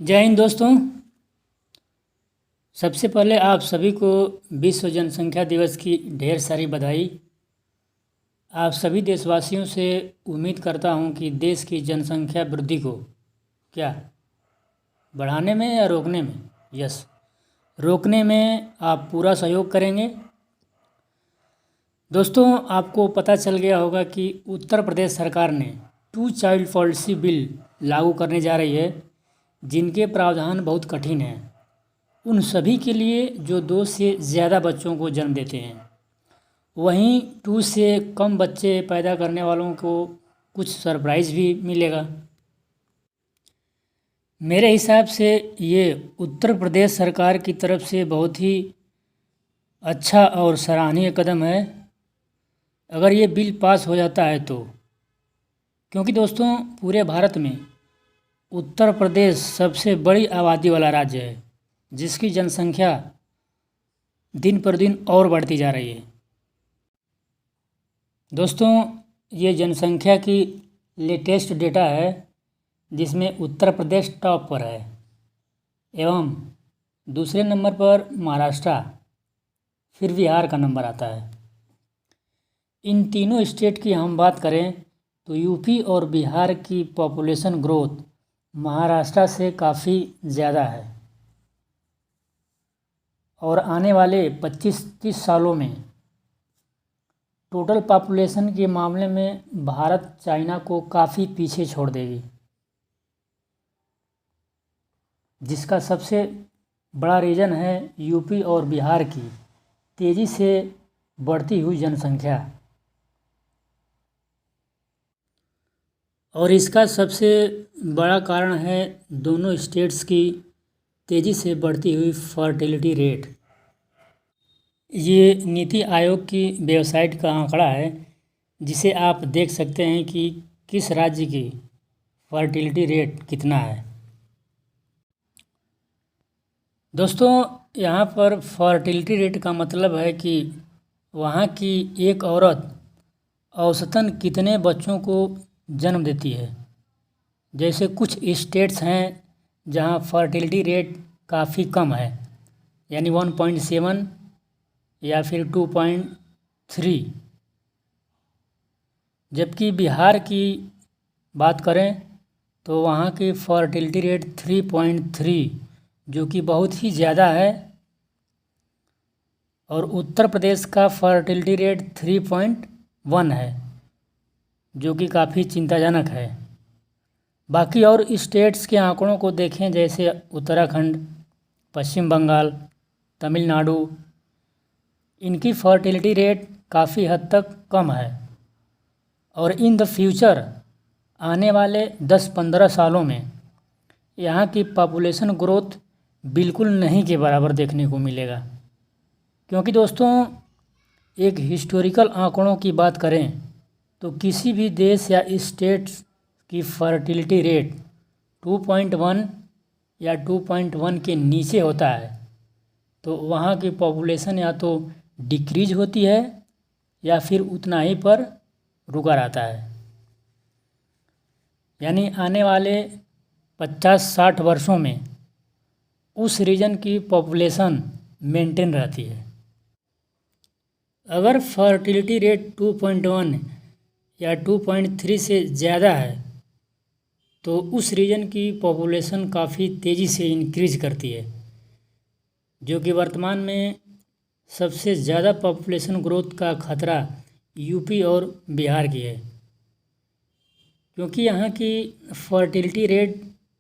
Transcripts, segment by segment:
जय हिंद दोस्तों। सबसे पहले आप सभी को विश्व जनसंख्या दिवस की ढेर सारी बधाई। आप सभी देशवासियों से उम्मीद करता हूं कि देश की जनसंख्या वृद्धि को क्या बढ़ाने में या रोकने में, रोकने में आप पूरा सहयोग करेंगे। दोस्तों, आपको पता चल गया होगा कि उत्तर प्रदेश सरकार ने 2 चाइल्ड पॉलिसी बिल लागू करने जा रही है, जिनके प्रावधान बहुत कठिन हैं उन सभी के लिए जो 2 से ज़्यादा बच्चों को जन्म देते हैं। वहीं 2 से कम बच्चे पैदा करने वालों को कुछ सरप्राइज़ भी मिलेगा। मेरे हिसाब से ये उत्तर प्रदेश सरकार की तरफ से बहुत ही अच्छा और सराहनीय कदम है अगर ये बिल पास हो जाता है तो। क्योंकि दोस्तों, पूरे भारत में उत्तर प्रदेश सबसे बड़ी आबादी वाला राज्य है, जिसकी जनसंख्या दिन पर दिन और बढ़ती जा रही है। दोस्तों, ये जनसंख्या की लेटेस्ट डेटा है, जिसमें उत्तर प्रदेश टॉप पर है एवं दूसरे नंबर पर महाराष्ट्र, फिर बिहार का नंबर आता है। इन तीनों स्टेट की हम बात करें तो यूपी और बिहार की पॉपुलेशन ग्रोथ महाराष्ट्र से काफ़ी ज़्यादा है और आने वाले 25-30 सालों में टोटल पॉपुलेशन के मामले में भारत चाइना को काफ़ी पीछे छोड़ देगी, जिसका सबसे बड़ा रीज़न है यूपी और बिहार की तेज़ी से बढ़ती हुई जनसंख्या। और इसका सबसे बड़ा कारण है दोनों स्टेट्स की तेज़ी से बढ़ती हुई फर्टिलिटी रेट। ये नीति आयोग की वेबसाइट का आंकड़ा है, जिसे आप देख सकते हैं कि किस राज्य की फर्टिलिटी रेट कितना है। दोस्तों, यहाँ पर फर्टिलिटी रेट का मतलब है कि वहाँ की एक औरत औसतन कितने बच्चों को जन्म देती है। जैसे कुछ स्टेट्स हैं जहाँ फर्टिलिटी रेट काफ़ी कम है, यानी 1.7 या फिर 2.3, जबकि बिहार की बात करें तो वहाँ की फर्टिलिटी रेट 3.3, जो कि बहुत ही ज़्यादा है। और उत्तर प्रदेश का फर्टिलिटी रेट 3.1 है, जो कि काफ़ी चिंताजनक है। बाकी और स्टेट्स के आंकड़ों को देखें, जैसे उत्तराखंड, पश्चिम बंगाल, तमिलनाडु, इनकी फर्टिलिटी रेट काफ़ी हद तक कम है और इन द फ्यूचर आने वाले 10-15 सालों में यहाँ की पॉपुलेशन ग्रोथ बिल्कुल नहीं के बराबर देखने को मिलेगा। क्योंकि दोस्तों, एक हिस्टोरिकल आंकड़ों की बात करें तो किसी भी देश या स्टेट की फर्टिलिटी रेट 2.1 या 2.1 के नीचे होता है तो वहाँ की पॉपुलेशन या तो डिक्रीज होती है या फिर उतना ही पर रुका रहता है। यानी आने वाले 50-60 वर्षों में उस रीजन की पॉपुलेशन मेंटेन रहती है। अगर फर्टिलिटी रेट 2.1 या 2.3 से ज़्यादा है तो उस रीजन की पॉपुलेशन काफ़ी तेज़ी से इंक्रीज करती है, जो कि वर्तमान में सबसे ज़्यादा पॉपुलेशन ग्रोथ का खतरा यूपी और बिहार की है। क्योंकि यहाँ की फर्टिलिटी रेट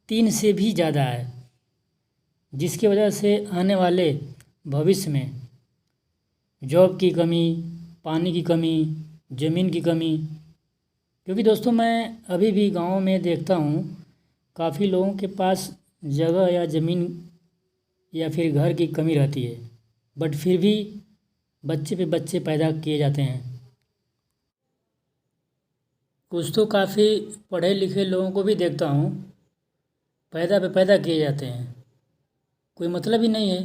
3 से भी ज़्यादा है, जिसकी वजह से आने वाले भविष्य में जॉब की कमी, पानी की कमी, ज़मीन की कमी। क्योंकि दोस्तों, मैं अभी भी गाँव में देखता हूँ काफ़ी लोगों के पास जगह या ज़मीन या फिर घर की कमी रहती है, बट फिर भी बच्चे पे बच्चे पैदा किए जाते हैं। कुछ तो काफ़ी पढ़े लिखे लोगों को भी देखता हूँ पैदा पे पैदा किए जाते हैं, कोई मतलब ही नहीं है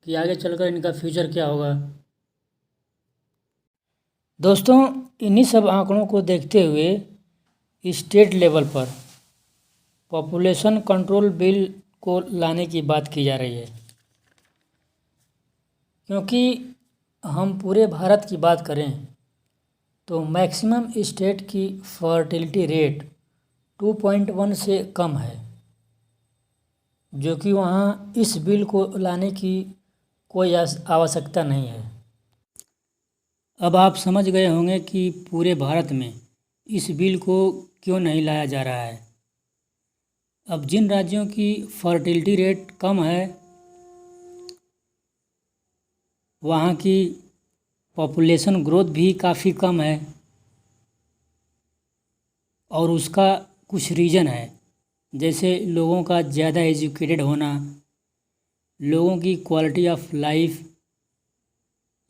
कि आगे चलकर इनका फ्यूचर क्या होगा। दोस्तों, इन्हीं सब आंकड़ों को देखते हुए स्टेट लेवल पर पॉपुलेशन कंट्रोल बिल को लाने की बात की जा रही है, क्योंकि हम पूरे भारत की बात करें तो मैक्सिमम स्टेट की फर्टिलिटी रेट 2.1 से कम है, जो कि वहाँ इस बिल को लाने की कोई आवश्यकता नहीं है। अब आप समझ गए होंगे कि पूरे भारत में इस बिल को क्यों नहीं लाया जा रहा है। अब जिन राज्यों की फर्टिलिटी रेट कम है वहाँ की पॉपुलेशन ग्रोथ भी काफ़ी कम है, और उसका कुछ रीज़न है, जैसे लोगों का ज़्यादा एजुकेटेड होना, लोगों की क्वालिटी ऑफ लाइफ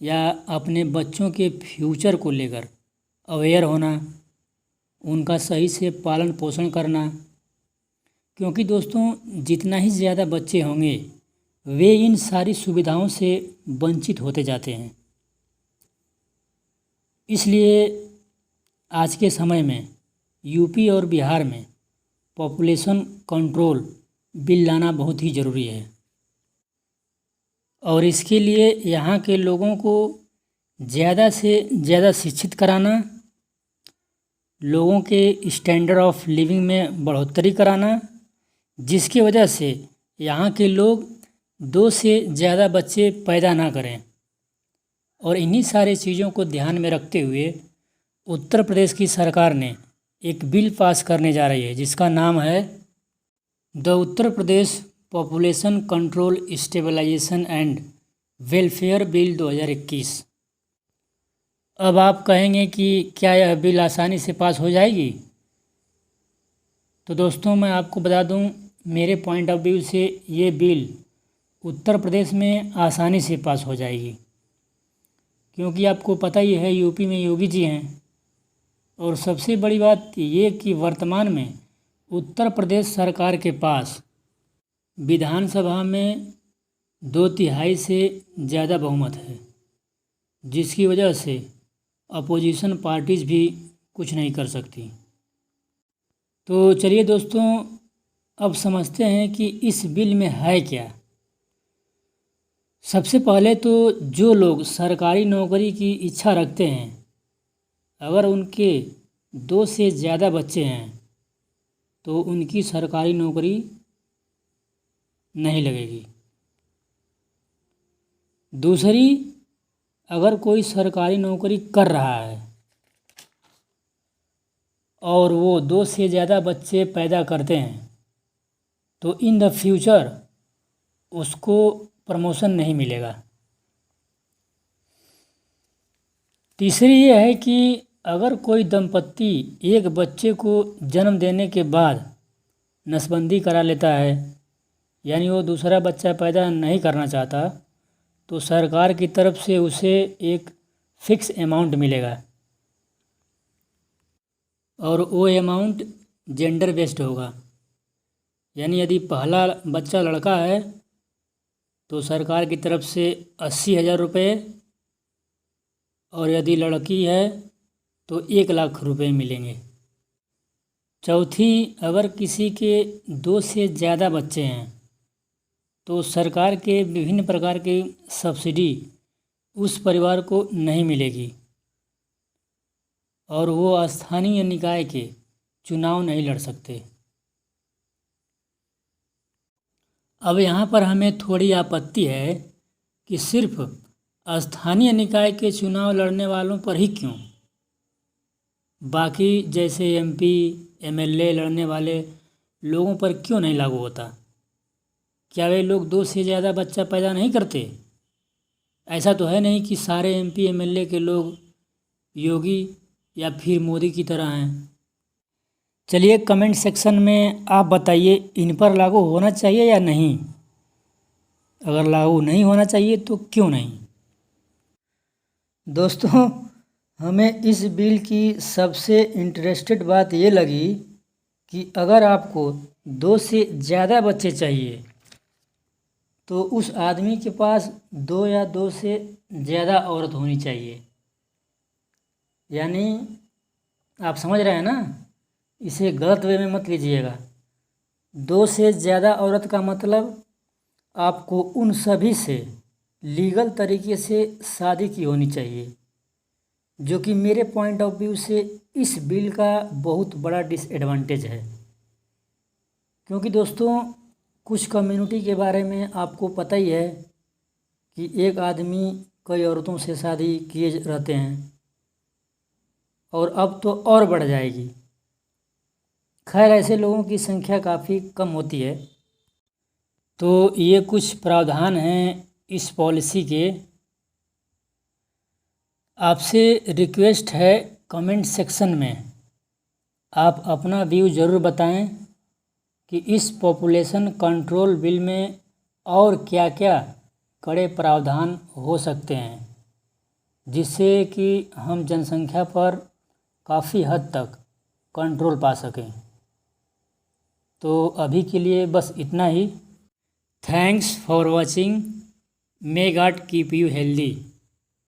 या अपने बच्चों के फ्यूचर को लेकर अवेयर होना, उनका सही से पालन पोषण करना। क्योंकि दोस्तों जितना ही ज़्यादा बच्चे होंगे वे इन सारी सुविधाओं से वंचित होते जाते हैं। इसलिए आज के समय में यूपी और बिहार में पॉपुलेशन कंट्रोल बिल लाना बहुत ही ज़रूरी है, और इसके लिए यहाँ के लोगों को ज़्यादा से ज़्यादा शिक्षित कराना, लोगों के स्टैंडर्ड ऑफ लिविंग में बढ़ोतरी कराना, जिसकी वजह से यहाँ के लोग 2 से ज़्यादा बच्चे पैदा ना करें। और इन्हीं सारी चीज़ों को ध्यान में रखते हुए उत्तर प्रदेश की सरकार ने एक बिल पास करने जा रही है, जिसका नाम है the Uttar Pradesh population control stabilisation and welfare bill 2021। अब आप कहेंगे कि क्या यह बिल आसानी से पास हो जाएगी? तो दोस्तों मैं आपको बता दूं, मेरे पॉइंट ऑफ व्यू से ये बिल उत्तर प्रदेश में आसानी से पास हो जाएगी, क्योंकि आपको पता ही है यूपी में योगी जी हैं। और सबसे बड़ी बात ये कि वर्तमान में उत्तर प्रदेश सरकार के पास विधानसभा में 2/3 से ज़्यादा बहुमत है, जिसकी वजह से अपोजिशन पार्टीज़ भी कुछ नहीं कर सकती। तो चलिए दोस्तों, अब समझते हैं कि इस बिल में है क्या। सबसे पहले तो जो लोग सरकारी नौकरी की इच्छा रखते हैं, अगर उनके 2 से ज़्यादा बच्चे हैं तो उनकी सरकारी नौकरी नहीं लगेगी। दूसरी, अगर कोई सरकारी नौकरी कर रहा है और वो 2 से ज़्यादा बच्चे पैदा करते हैं तो इन द फ्यूचर उसको प्रमोशन नहीं मिलेगा। तीसरी ये है कि अगर कोई दंपत्ति एक बच्चे को जन्म देने के बाद नसबंदी करा लेता है, यानी वो दूसरा बच्चा पैदा नहीं करना चाहता, तो सरकार की तरफ से उसे एक फ़िक्स अमाउंट मिलेगा, और वो अमाउंट जेंडर बेस्ड होगा। यानी यदि पहला बच्चा लड़का है तो सरकार की तरफ से 80,000 रुपये, और यदि लड़की है तो 1,00,000 रुपये मिलेंगे। चौथी, अगर किसी के 2 से ज़्यादा बच्चे हैं तो सरकार के विभिन्न प्रकार की सब्सिडी उस परिवार को नहीं मिलेगी, और वो स्थानीय निकाय के चुनाव नहीं लड़ सकते। अब यहाँ पर हमें थोड़ी आपत्ति है कि सिर्फ स्थानीय निकाय के चुनाव लड़ने वालों पर ही क्यों, बाकी जैसे एमपी एमएलए लड़ने वाले लोगों पर क्यों नहीं लागू होता? क्या वे लोग 2 से ज़्यादा बच्चा पैदा नहीं करते? ऐसा तो है नहीं कि सारे एमपी एमएलए के लोग योगी या फिर मोदी की तरह हैं। चलिए कमेंट सेक्शन में आप बताइए, इन पर लागू होना चाहिए या नहीं? अगर लागू नहीं होना चाहिए तो क्यों नहीं? दोस्तों, हमें इस बिल की सबसे इंटरेस्टेड बात ये लगी कि अगर आपको 2 से ज़्यादा बच्चे चाहिए तो उस आदमी के पास 2 या 2 से ज़्यादा औरत होनी चाहिए। यानी आप समझ रहे हैं ना, इसे गलत वे में मत लीजिएगा। 2 से ज़्यादा औरत का मतलब आपको उन सभी से लीगल तरीके से शादी की होनी चाहिए, जो कि मेरे पॉइंट ऑफ व्यू से इस बिल का बहुत बड़ा डिसएडवांटेज है। क्योंकि दोस्तों, कुछ कम्युनिटी के बारे में आपको पता ही है कि एक आदमी कई औरतों से शादी किए रहते हैं, और अब तो और बढ़ जाएगी। खैर, ऐसे लोगों की संख्या काफ़ी कम होती है। तो ये कुछ प्रावधान हैं इस पॉलिसी के। आपसे रिक्वेस्ट है, कमेंट सेक्शन में आप अपना व्यू ज़रूर बताएं कि इस पॉपुलेशन कंट्रोल बिल में और क्या क्या कड़े प्रावधान हो सकते हैं, जिससे कि हम जनसंख्या पर काफ़ी हद तक कंट्रोल पा सकें। तो अभी के लिए बस इतना ही। Thanks for watching. May God keep you healthy.